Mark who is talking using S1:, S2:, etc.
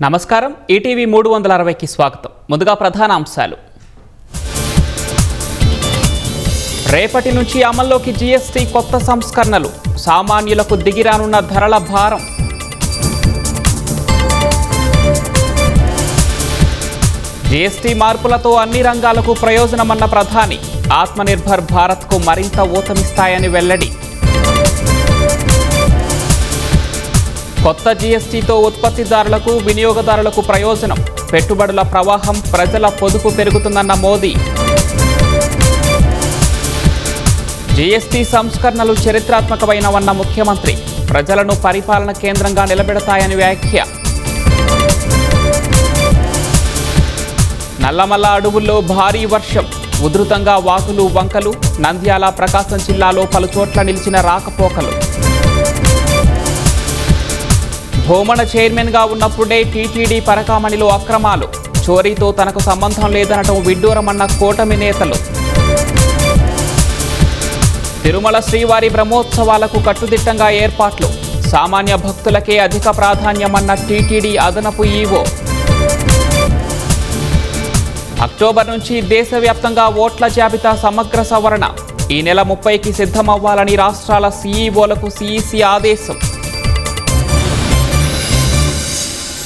S1: నమస్కారం. ఈటీవీ 360కి స్వాగతం. ముందుగా ప్రధాన అంశాలు. రేపటి నుంచి అమల్లోకి జీఎస్టీ కొత్త సంస్కరణలు, సామాన్యులకు దిగిరానున్న ధరల భారం. జీఎస్టీ మార్పులతో అన్ని రంగాలకు ప్రయోజనమన్న ప్రధాని, ఆత్మనిర్భర్ భారత్కు మరింత ఊతమిస్తాయని వెల్లడి. కొత్త జీఎస్టీతో ఉత్పత్తిదారులకు, వినియోగదారులకు ప్రయోజనం, పెట్టుబడుల ప్రవాహం, ప్రజల పొదుపు పెరుగుతుందన్న మోదీ. జీఎస్టీ సంస్కరణలు చరిత్రాత్మకమైనవన్న ముఖ్యమంత్రి, ప్రజలను పరిపాలన కేంద్రంగా నిలబెడతాయని వ్యాఖ్య. నల్లమల్ల అడవుల్లో భారీ వర్షం, ఉధృతంగా వాగులు వంకలు, నంద్యాల, ప్రకాశం జిల్లాలో పలుచోట్ల నిలిచిన రాకపోకలు. భూమన చైర్మన్గా ఉన్నప్పుడే టీటీడీ పరకామణిలో అక్రమాలు, చోరీతో తనకు సంబంధం లేదనటం విడ్డూరమన్న కూటమి నేతలు. తిరుమల శ్రీవారి బ్రహ్మోత్సవాలకు కట్టుదిట్టంగా ఏర్పాట్లు, సామాన్య భక్తులకే అధిక ప్రాధాన్యమన్న టీటీడీ అదనపు ఈవో. అక్టోబర్ నుంచి దేశవ్యాప్తంగా ఓట్ల జాబితా సమగ్ర సవరణ, ఈ నెల 30కి సిద్ధమవ్వాలని రాష్ట్రాల సీఈఓలకు సీఈసీ ఆదేశం.